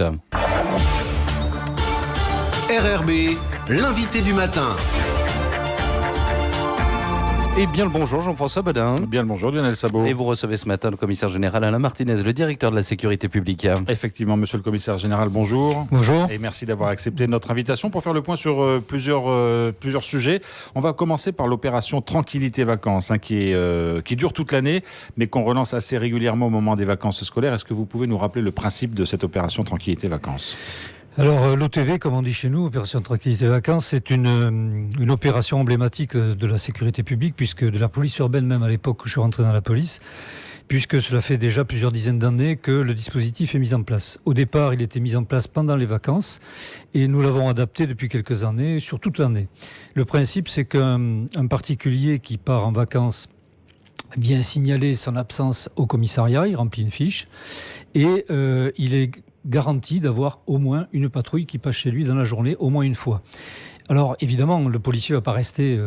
RRB, l'invité du matin. Et bien le bonjour Jean-François Bodin. Bien le bonjour Lionel Sabot. Et vous recevez ce matin le commissaire général Alain Martinez, le directeur de la sécurité publique. Effectivement, monsieur le commissaire général, bonjour. Bonjour. Et merci d'avoir accepté notre invitation pour faire le point sur plusieurs sujets. On va commencer par l'opération Tranquillité Vacances, qui dure toute l'année, mais qu'on relance assez régulièrement au moment des vacances scolaires. Est-ce que vous pouvez nous rappeler le principe de cette opération Tranquillité Vacances ? Alors l'OTV, comme on dit chez nous, Opération Tranquillité Vacances, c'est une opération emblématique de la sécurité publique, puisque de la police urbaine, même à l'époque où je suis rentré dans la police, puisque cela fait déjà plusieurs dizaines d'années que le dispositif est mis en place. Au départ, il était mis en place pendant les vacances, et nous l'avons adapté depuis quelques années, sur toute l'année. Le principe, c'est qu'un particulier qui part en vacances vient signaler son absence au commissariat, il remplit une fiche, et il est garantie d'avoir au moins une patrouille qui passe chez lui dans la journée, au moins une fois. Alors évidemment, le policier ne va pas rester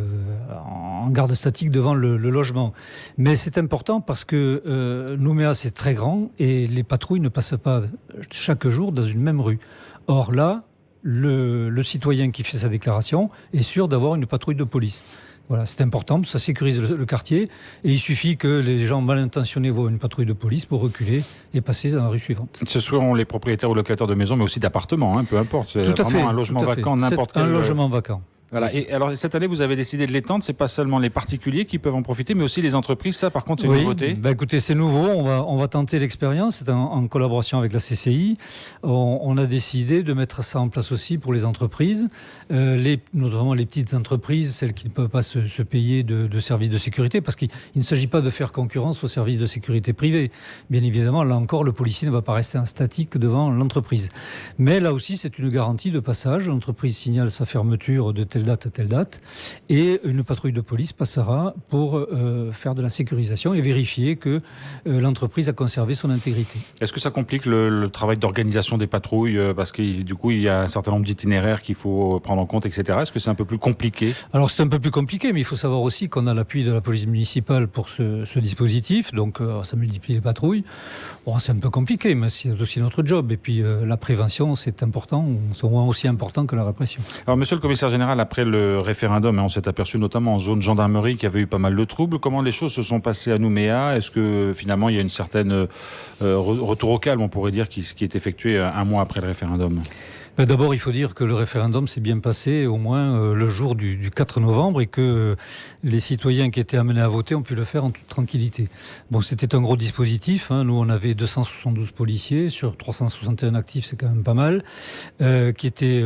en garde statique devant le logement. Mais c'est important parce que Nouméa, c'est très grand et les patrouilles ne passent pas chaque jour dans une même rue. Or là, le citoyen qui fait sa déclaration est sûr d'avoir une patrouille de police. Voilà, c'est important, ça sécurise le quartier et il suffit que les gens mal intentionnés voient une patrouille de police pour reculer et passer dans la rue suivante. Ce seront les propriétaires ou locataires de maisons, mais aussi d'appartements, peu importe. C'est tout à vraiment fait, un logement vacant, c'est n'importe quel. Un logement vacant. Voilà. Et alors cette année, vous avez décidé de l'étendre. C'est pas seulement les particuliers qui peuvent en profiter, mais aussi les entreprises. Ça, par contre, c'est une nouveauté. Écoutez, c'est nouveau. On va tenter l'expérience. C'est en collaboration avec la CCI. On a décidé de mettre ça en place aussi pour les entreprises, notamment les petites entreprises, celles qui ne peuvent pas se payer de services de sécurité, parce qu'il ne s'agit pas de faire concurrence aux services de sécurité privés. Bien évidemment, là encore, le policier ne va pas rester en statique devant l'entreprise. Mais là aussi, c'est une garantie de passage. L'entreprise signale sa fermeture de telle date à telle date, et une patrouille de police passera pour faire de la sécurisation et vérifier que l'entreprise a conservé son intégrité. Est-ce que ça complique le travail d'organisation des patrouilles, parce que du coup il y a un certain nombre d'itinéraires qu'il faut prendre en compte, etc. Est-ce que c'est un peu plus compliqué ? Alors c'est un peu plus compliqué, mais il faut savoir aussi qu'on a l'appui de la police municipale pour ce dispositif, donc ça multiplie les patrouilles. Bon, c'est un peu compliqué, mais c'est aussi notre job. Et puis la prévention, c'est important, c'est au moins aussi important que la répression. Alors monsieur le commissaire général, après le référendum, on s'est aperçu notamment en zone gendarmerie qu'il y avait eu pas mal de troubles. Comment les choses se sont passées à Nouméa ? Est-ce que finalement il y a une certaine retour au calme, on pourrait dire, qui est effectué un mois après le référendum ? D'abord, il faut dire que le référendum s'est bien passé au moins le jour du 4 novembre et que les citoyens qui étaient amenés à voter ont pu le faire en toute tranquillité. Bon, c'était un gros dispositif. Nous, on avait 272 policiers sur 361 actifs, c'est quand même pas mal, qui étaient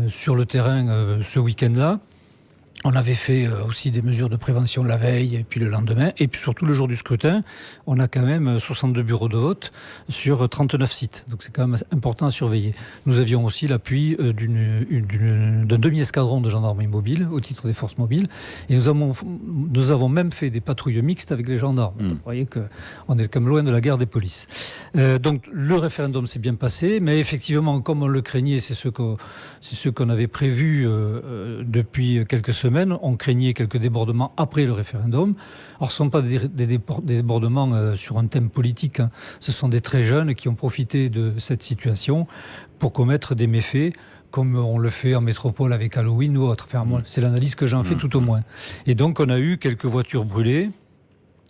sur le terrain ce week-end-là. On avait fait aussi des mesures de prévention la veille et puis le lendemain. Et puis surtout le jour du scrutin, on a quand même 62 bureaux de vote sur 39 sites. Donc c'est quand même important à surveiller. Nous avions aussi l'appui d'un demi-escadron de gendarmerie mobile au titre des forces mobiles. Et nous avons même fait des patrouilles mixtes avec les gendarmes. Vous voyez qu'on est quand même loin de la guerre des polices. Donc le référendum s'est bien passé. Mais effectivement, comme on le craignait, c'est ce qu'on avait prévu depuis quelques semaines. On craignait quelques débordements après le référendum. Alors, ce ne sont pas des débordements sur un thème politique. Ce sont des très jeunes qui ont profité de cette situation pour commettre des méfaits, comme on le fait en métropole avec Halloween ou autre. Enfin, moi, c'est l'analyse que j'en fais tout au moins. Et donc, on a eu quelques voitures brûlées.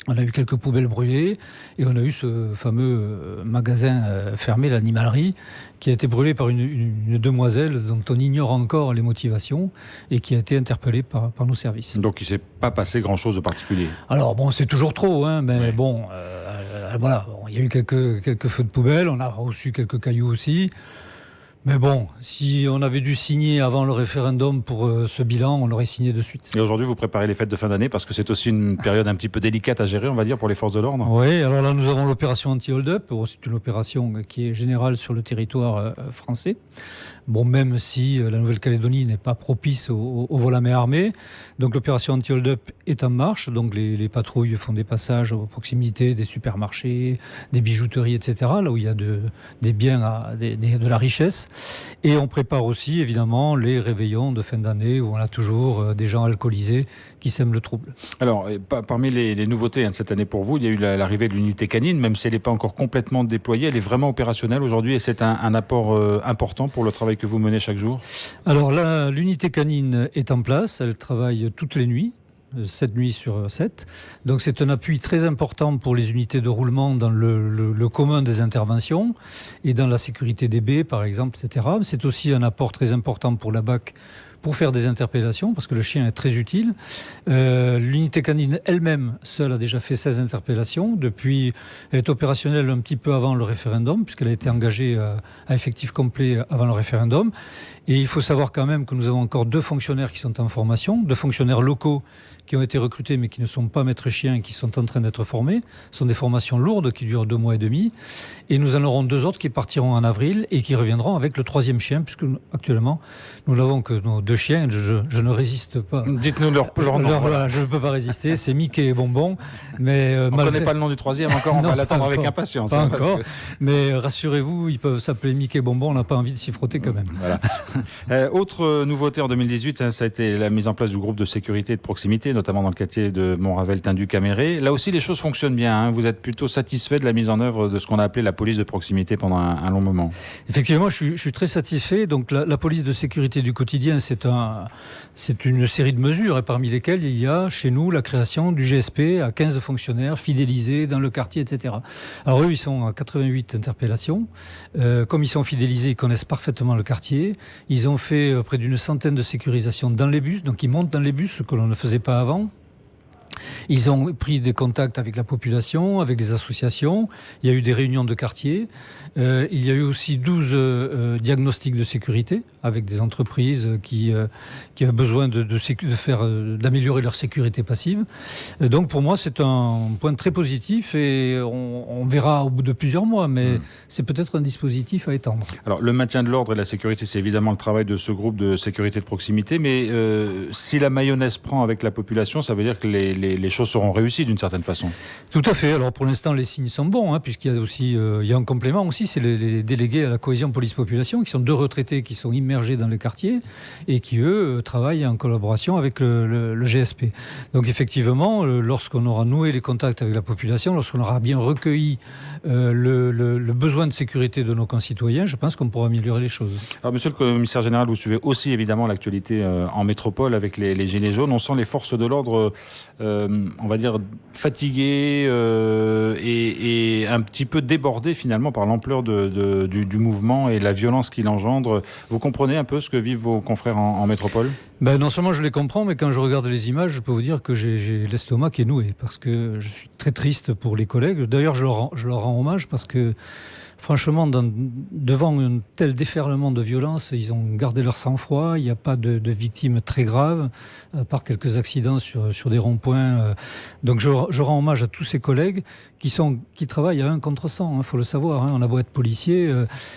On a eu quelques poubelles brûlées et on a eu ce fameux magasin fermé, l'animalerie, qui a été brûlé par une demoiselle dont on ignore encore les motivations et qui a été interpellée par nos services. Donc il ne s'est pas passé grand-chose de particulier. Alors bon, c'est toujours trop, mais ouais. Bon, voilà, il y a eu quelques feux de poubelle, on a reçu quelques cailloux aussi. Mais bon, si on avait dû signer avant le référendum pour ce bilan, on l'aurait signé de suite. Et aujourd'hui, vous préparez les fêtes de fin d'année parce que c'est aussi une période un petit peu délicate à gérer, on va dire, pour les forces de l'ordre. Oui, alors là, nous avons l'opération anti-hold-up. C'est une opération qui est générale sur le territoire français. Bon, même si la Nouvelle-Calédonie n'est pas propice au vol à main armée. Donc l'opération anti-hold-up est en marche. Donc les patrouilles font des passages aux proximités des supermarchés, des bijouteries, etc. Là où il y a des biens, de la richesse. Et on prépare aussi, évidemment, les réveillons de fin d'année où on a toujours des gens alcoolisés qui sèment le trouble. Alors, parmi les nouveautés de cette année pour vous, il y a eu l'arrivée de l'unité canine, même si elle n'est pas encore complètement déployée, elle est vraiment opérationnelle aujourd'hui et c'est un apport important pour le travail que vous menez chaque jour. Alors là, l'unité canine est en place, elle travaille toutes les nuits. 7 nuits sur 7. Donc c'est un appui très important pour les unités de roulement dans le commun des interventions et dans la sécurité des baies, par exemple, etc. C'est aussi un apport très important pour la BAC pour faire des interpellations, parce que le chien est très utile. L'unité canine elle-même, seule, a déjà fait 16 interpellations. Depuis, elle est opérationnelle un petit peu avant le référendum, puisqu'elle a été engagée à effectif complet avant le référendum. Et il faut savoir quand même que nous avons encore 2 fonctionnaires qui sont en formation, 2 fonctionnaires locaux qui ont été recrutés mais qui ne sont pas maîtres chiens et qui sont en train d'être formés. Ce sont des formations lourdes qui durent 2 mois et demi. Et nous en aurons 2 autres qui partiront en avril et qui reviendront avec le 3e chien, puisque actuellement, nous n'avons que nos 2 chiens. Je ne résiste pas. Dites-nous leur nom. Voilà, je ne peux pas résister. C'est Mickey et Bonbon. Mais, on ne connaît pas le nom du 3e encore, on va l'attendre avec impatience. Pas encore. Mais rassurez-vous, ils peuvent s'appeler Mickey et Bonbon. On n'a pas envie de s'y frotter quand même. Voilà. Autre nouveauté en 2018, ça a été la mise en place du groupe de sécurité et de proximité, notamment dans le quartier de Montravel-Tindu-Caméré. Là aussi, les choses fonctionnent bien. Vous êtes plutôt satisfait de la mise en œuvre de ce qu'on a appelé la police de proximité pendant un long moment. Effectivement, je suis très satisfait. Donc, la police de sécurité du quotidien, c'est une série de mesures, et parmi lesquelles il y a chez nous la création du GSP à 15 fonctionnaires fidélisés dans le quartier, etc. Alors eux, ils sont à 88 interpellations. Comme ils sont fidélisés, ils connaissent parfaitement le quartier. Ils ont fait près d'une centaine de sécurisations dans les bus. Donc ils montent dans les bus, ce que l'on ne faisait pas avant. Ils ont pris des contacts avec la population, avec des associations. Il y a eu des réunions de quartier. Il y a eu aussi 12 diagnostics de sécurité avec des entreprises qui avaient besoin d'améliorer leur sécurité passive. Donc pour moi, c'est un point très positif et on verra au bout de plusieurs mois, mais c'est peut-être un dispositif à étendre. Alors le maintien de l'ordre et la sécurité, c'est évidemment le travail de ce groupe de sécurité de proximité, mais si la mayonnaise prend avec la population, ça veut dire que les choses seront réussies d'une certaine façon. Tout à fait. Alors pour l'instant, les signes sont bons, puisqu'il y a aussi il y a un complément aussi, c'est les délégués à la cohésion police-population, qui sont 2 retraités qui sont immergés dans les quartiers et qui, eux, travaillent en collaboration avec le GSP. Donc effectivement, lorsqu'on aura noué les contacts avec la population, lorsqu'on aura bien recueilli le besoin de sécurité de nos concitoyens, je pense qu'on pourra améliorer les choses. Alors monsieur le commissaire général, vous suivez aussi évidemment l'actualité en métropole avec les gilets jaunes. On sent les forces de l'ordre on va dire, fatigué et un petit peu débordé finalement par l'ampleur du mouvement et la violence qu'il engendre. Vous comprenez un peu ce que vivent vos confrères en métropole ? Non seulement je les comprends, mais quand je regarde les images, je peux vous dire que j'ai l'estomac qui est noué, parce que je suis très triste pour les collègues. D'ailleurs, je leur rends hommage parce que franchement, devant un tel déferlement de violence, ils ont gardé leur sang-froid. Il n'y a pas de victimes très graves, à part quelques accidents sur des ronds-points. Donc je rends hommage à tous ces collègues qui travaillent à 1 contre 100, faut le savoir. On a beau être policier.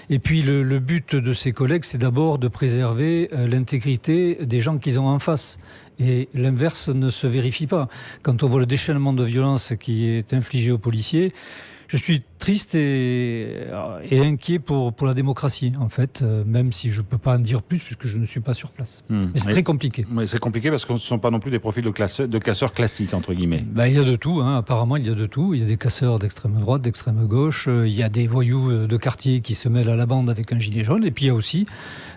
Et puis le but de ces collègues, c'est d'abord de préserver l'intégrité des gens qu'ils ont en face. Et l'inverse ne se vérifie pas. Quand on voit le déchaînement de violence qui est infligé aux policiers, je suis triste et inquiet pour la démocratie, en fait, même si je ne peux pas en dire plus puisque je ne suis pas sur place. Mais c'est très compliqué. Oui, c'est compliqué parce que ce ne sont pas non plus des profils de casseurs classiques, entre guillemets. Il y a de tout, apparemment il y a de tout. Il y a des casseurs d'extrême droite, d'extrême gauche, il y a des voyous de quartier qui se mêlent à la bande avec un gilet jaune, et puis il y a aussi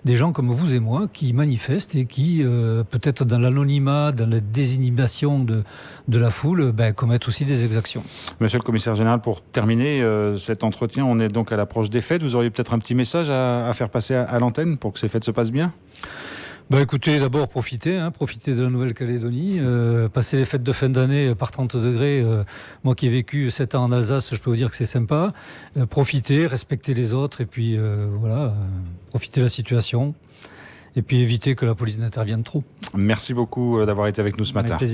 des gens comme vous et moi qui manifestent et qui, peut-être dans l'anonymat, dans la désinhibition de la foule, commettent aussi des exactions. Monsieur le commissaire général, pour terminer cet entretien, on est donc à l'approche des fêtes. Vous auriez peut-être un petit message à faire passer à l'antenne pour que ces fêtes se passent bien ? Écoutez, d'abord profitez de la Nouvelle-Calédonie, passer les fêtes de fin d'année par 30 degrés. Moi qui ai vécu 7 ans en Alsace, je peux vous dire que c'est sympa. Profitez, respectez les autres et puis profitez de la situation et puis évitez que la police n'intervienne trop. Merci beaucoup d'avoir été avec nous ce matin.